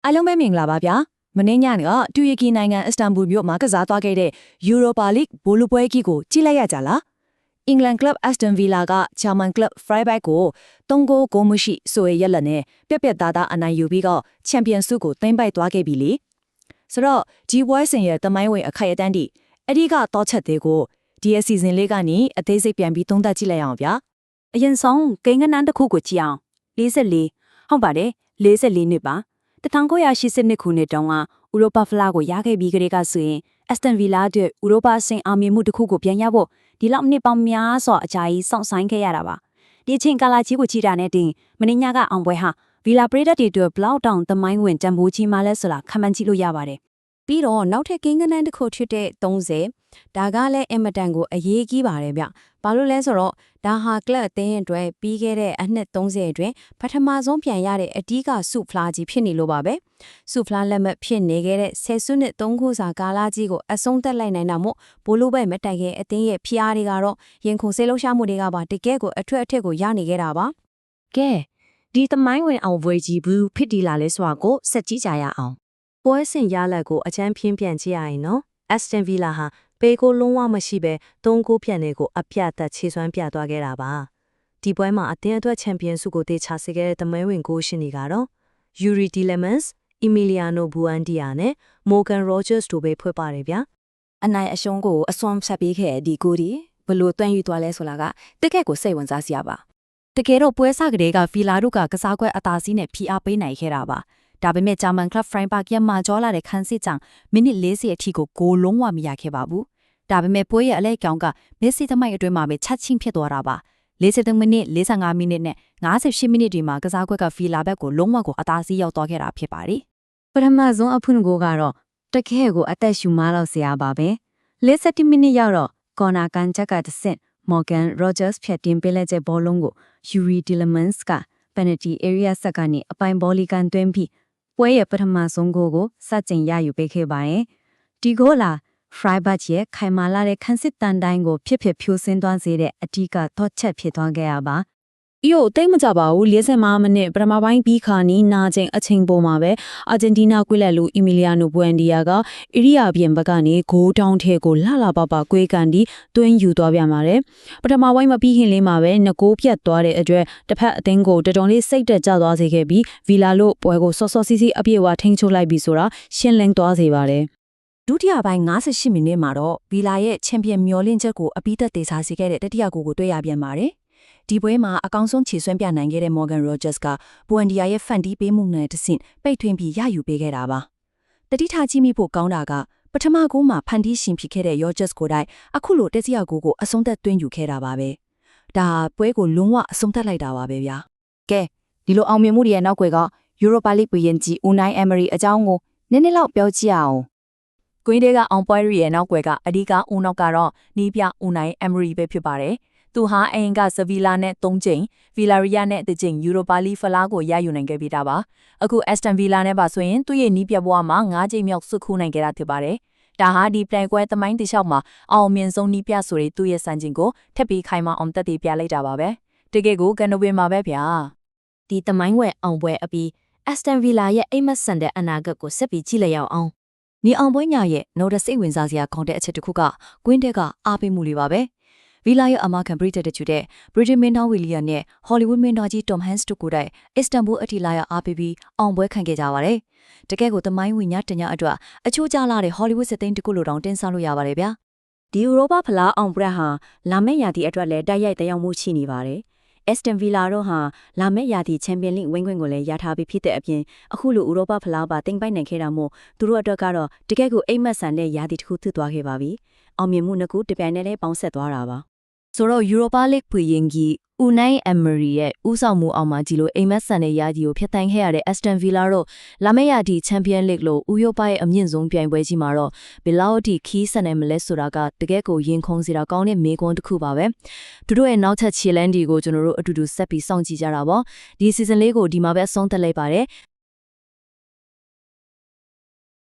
အားလုံးပဲမင်္ဂလာပါဗျာမနေ့ညကတူရကီနိုင်ငံအစ္စတန်ဘူလ်မြို့မှာကစားသွားခဲ့တဲ့ Europa League ဘောလုံးပွဲကြီးကိုကြည့်လိုက်ရကြလားအင်္ဂလန်ကလပ် Aston Villa ကဂျာမန်ကလပ် Freiburg ကို3ဂိုးဂိုးမရှိဆိုရရက်လက်နဲ့ပြက်ပြက်သားသားအနိုင်ယူပြီးတော့ချန်ပီယံဆုကိုသိမ်းပိုက်သွားခဲ့ပြီလေဆိုတော့ဒီပွဲစဉ်ရဲ့တမိုင်းဝင်အခိုက်အတန့်ဒီအဲ့ဒီကတော့ချက်သေးကိုဒီအစီအစဉ်လေးကနေအသေးစိတ်ပြန်ပြီးသုံးသပ်ကြည့်လိုက်အောင်ဗျာအရင်ဆုံးကိန်းကနန်းတစ်ခုကိုကြည့်အောင်44ဟုတ်ပါတယ်44နှစ်ပါ1982ခုနှစ်တုန်းကဥရောပဖလားကိုရခဲ့ပြီးကလေးကဆိုရင်အက်စတန်ဗီလာအတွက်ဥရောပအဆင့်အောင်မြင်မှုတစ်ခုကိုပြန်ရဖို့ဒီလောက်နှစ်ပေါင်းများစွာအကြာကြီးစောင့်ဆိုင်းခဲ့ရတာပါဒီအချိန်ကာလကြီးကိုကြည့်တာနဲ့တင်မင်းညကအောင်ပွဲဟာဗီလာပရိသတ်တွေအတွက်ဘလောက်တောင်သမိုင်းဝင်တန်ဖိုးကြီးမှလဲဆိုတာခံမှန်းကြည့်လို့ရပါတယ်ပြီးတော့နောက်ထပ်ကိန်းကနန်းတစ်ခုဖြစ်တဲ့30ဒါကလည်းအင်မတန်ကိုအရေးကြီးပါတယ်ဗျ။ဘာလို့လဲဆိုတော့ဒါဟာကလပ်အသင်းအတွက်ပြီးခဲ့တဲ့အနှစ်30အတွင်းပထမဆုံးပြန်ရတဲ့အဓိကဆုဖလားကြီးဖြစ်နေလို့ပါပဲ။ဆုဖလားလက်မှတ်ဖြစ်နေခဲ့တဲ့ဆယ်စုနှစ်3ခုစာကာလကြီးကိုအဆုံးသတ်လိုက်နိုင်တာမို့ဘိုးလိုပဲမတိုင်ခင်အသင်းရဲ့ဖိအားတွေကတော့ရင်ခုန်ဆေးလှုပ်ရှားမှုတွေကပါတကယ်ကိုအထွတ်အထက်ကိုရနေခဲ့တာပါ။ကဲဒီသမိုင်းဝင်အောင်ပွဲကြီးဘူးဖြစ်ဒီလာလဲဆိုတာကိုဆက်ကြည့်ကြရအောင်။ပွဲစဉ်ရလဒ်ကိုအချမ်းပြင်းပြန်ကြည့်ရရင်နော်။ Aston Villa ဟာပေကိုလုံးဝမရှိပဲ3ဂိုးပြန်တဲ့ကိုအပြတ်သက်ခြေစွမ်းပြသွားခဲ့တာပါဒီပွဲမှာအသင်းအတွက်ချန်ပီယံဆုကိုတေချာစေခဲ့တဲ့သမိုင်းဝင်ဂိုးရှင်တွေကတော့ Yuri Tielemans, Emiliano Buendia နဲ့ Morgan Rogers တို့ပဲဖွဲ့ပါတယ်ဗျာအနိုင်အရှုံးကိုအစွမ်းဖြတ်ပေးခဲ့တဲ့ဒီဂိုးဒီဘလို့တွန့်ယူသွားလဲဆိုတာကတကယ့်ကိုစိတ်ဝင်စားစရာပါတကယ်တော့ပွဲစားကလေးကဖီလာတို့ကကစားကွက်အသာစီးနဲ့ဖိအားပေးနိုင်ခဲ့တာပါဒါပေမဲ့ဂျာမန်ကလပ် Freiburg ရမှာကြောလာတဲ့ခန်းစစ်ကြောင့်မိနစ်40အထိကိုဂိုးလုံးဝမရခဲ့ပါဘူးဒါပေမဲ့ပွဲရဲ့အလဲကောင်ကမက်ဆီသမိုင်းအတွင်းမှာပဲချက်ချင်းဖြစ်သွားတာပါ43မိနစ်45မိနစ်နဲ့58မိနစ်ဒီမှာကစားကွက်ကဖီလာဘက်ကိုလုံးဝကိုအသာစီးရောက်သွားခဲ့တာဖြစ်ပါတယ်ပထမဆုံးအဖွင့်ကိုကတော့တကယ်ကိုအသက်ရှူမလောက်ဆရာပါပဲ47မိနစ်ရောက်တော့ကော်နာကန်ချက်ကတစ်ဆင့် Morgan Rogers ဖြတ်တင်ပေးလိုက်တဲ့ဘောလုံးကို Yuri Tielemans က penalty area ဆက်ကနေအပိုင်ဘောလီကန်တွင်းပြီးပွဲရဲ့ပထမဆုံးဂိုးကိုစတင်ရယူပေးခဲ့ပါတယ်ဒီဂိုးလာFreiburg ရဲ့ခိုင်မာလာတဲ့ခန်းစစ်တန်တိုင်းကိုဖြစ်ဖြိုးဆင်းသွားစေတဲ့အထူးတော့ချက်ဖြစ်သွားခဲ့ရပါ။အိုတိတ်မကြပါဘူး45မိနစ်ပထမပိုင်းပြီးခါနီးနာချိန်အချိန်ပေါ်မှာပဲအာဂျင်တီးနားကွေးလက်လူအီမီလီယာနိုဘွန်ဒီယာကအိရိယာပြင်ဘက်ကနေဂိုးတောင်းထဲကိုလှပပကွေးကန်ဒီတွင်းယူသွားပြန်ပါတယ်။ပထမပိုင်းမပြီးခင်လေးမှာပဲငကိုးပြတ်သွားတဲ့အတွက်တစ်ဖက်အသင်းကိုတော်တော်လေးစိတ်တက်ကြသွားစေခဲ့ပြီးဗီလာလို့ပွဲကိုစောစောစီးစီးအပြည့်အဝထိန်းချုပ်လိုက်ပြီးဆိုတာရှင်းလင်းသွားစေပါတယ်။ဒုတိယပိုင်း58မိနစ်မှာတော့ဗီလာရဲ့ချန်ပီယံမျောလင့်ချက်ကိုအပိသက်သေစားစေခဲ့တဲ့တတိယဂိုးကိုတွေ့ရပြန်ပါတယ်။ဒီပွဲမှာအကောင်းဆုံးခြေစွမ်းပြနိုင်ခဲ့တဲ့ Morgan Rogers ကဘွန်ဒီယာရဲ့ဖန်တီးပေးမှုနဲ့တဆင့်ပိတ်ထွင်းပြီးရယူပေးခဲ့တာပါ။တတိထားကြည့်မိဖို့ကောင်းတာကပထမဂိုးမှာဖန်တီးရှင်ဖြစ်ခဲ့တဲ့ Rogers ကိုတိုင်အခုလိုတတိယဂိုးကိုအဆုံးသက်သွင်းယူခဲ့တာပါပဲ။ဒါပွဲကိုလုံးဝအဆုံးသတ်လိုက်တာပါပဲဗျာ။ကဲဒီလိုအောင်မြင်မှုတွေရဲ့နောက်ွယ်က Europa League ဘီယင်ဂျီ Unai Emery အကြောင်းကိုနည်းနည်းလောက်ပြောကြည့်အောင်။ကွင်းတွေကအောင်ပွဲရီရဲ့နောက်ွယ်ကအဓိကဦးနောက်ကတော့နီးပြဦးနိုင်အမ်ရီပဲဖြစ်ပါတယ်။သူဟာအရင်ကဆဗီလာနဲ့3ကြိမ်ဗီလာရီယာနဲ့1ကြိမ်ယူရိုပါလီဖလားကိုရယူနိုင်ခဲ့ပြီးတာပါ။အခုအက်စတန်ဗီလာနဲ့ပါဆိုရင်သူ့ရဲ့နီးပြဘဝမှာ9ကြိမ်မြောက်ဆုခုနိုင်ခဲ့တာဖြစ်ပါတယ်။ဒါဟာဒီပြိုင်ပွဲသမိုင်းတလျှောက်မှာအောင်မြင်ဆုံးနီးပြဆိုတဲ့သူ့ရဲ့စံချိန်ကိုထပ်ပြီးခိုင်မာအောင်တက်တည်ပြလိုက်တာပါပဲ။တကယ်ကိုကန်နိုဝေမှာပဲဗျာ။ဒီသမိုင်းဝဲအောင်ပွဲအပြီးအက်စတန်ဗီလာရဲ့အိမ်မက်ဆန်တဲ့အနာဂတ်ကိုဆက်ပြီးကြည့်လိုက်ရအောင်။ဒီအောင်ပွဲညရဲ့နောက်တစ်စိတ်ဝင်စားစရာခေါင်းတဲ့အချက်တစ်ခုကကွင်းတက်ကအားပေးမှုလေးပါပဲဗီလာရဲ့အမကန်ပရိသတ်တချို့တဲ့ဗြိတိန်မင်းသားဝီလီယံနဲ့ဟော်လီဝုဒ်မင်းသားကြီးတော်ဟန်စ်တို့ကိုယ်တိုင်အစ္စတန်ဘူလ်အတီလာရအားပေးပြီးအောင်ပွဲခံခဲ့ကြပါတယ်တကယ်ကိုသမိုင်းဝင်ညတညအတွက်အချိုးကျလာတဲ့ဟော်လီဝုဒ်စစ်သိန်းတစ်ခုလိုတောင်တင်စားလို့ရပါတယ်ဗျာဒီဥရောပဖလားအောင်ပွဲဟာလာမယ့်ရာသီအတွက်လည်းတိုက်ရိုက်တရောက်မှုရှိနေပါတယ်အက်စတန်ဗီလာတို့ဟာလာမယ့်ရာသီချန်ပီယံလိဝင်ခွင့်ကိုလည်းရထားပြီးဖြစ်တဲ့အပြင်အခုလိုဥရောပဖလားပါတင်ပိုက်နိုင်ခဲ့တာမို့သူတို့အတွက်ကတော့တကယ့်ကိုအိမ်မက်ဆန်တဲ့ရာသီတစ်ခုဖြစ်သွားခဲ့ပါပြီ။အောင်မြင်မှုနှစ်ခုတပြိုင်တည်းပေါင်းဆက်သွားတာပါ။ဆိုတော့ Europa League ဖွေရင်ကြီးUnai Emery ရဲ့ဦးဆောင်မှုအောက်မှာဒီလိုအိမ်မက်ဆန်တဲ့ရာသီကိုဖျက်သိမ်းခဲ့ရတဲ့ Aston Villa တို့လာမယ့်ရာသီ Champions League လို့ဥရောပရဲ့အမြင့်ဆုံးပြိုင်ပွဲကြီးမှာတော့ဘယ်လောက်ထိခီးဆန်နိုင်မလဲဆိုတာကတကယ့်ကိုရင်ခုန်စရာကောင်းတဲ့မေးခွန်းတစ်ခုပါပဲသူတို့ရဲ့နောက်ထပ် challenge တွေကိုကျွန်တော်တို့အတူတူဆက်ပြီးစောင့်ကြည့်ကြတာပေါ့ဒီ season လေးကိုဒီမှာပဲအဆုံးသတ်လိုက်ပါတယ်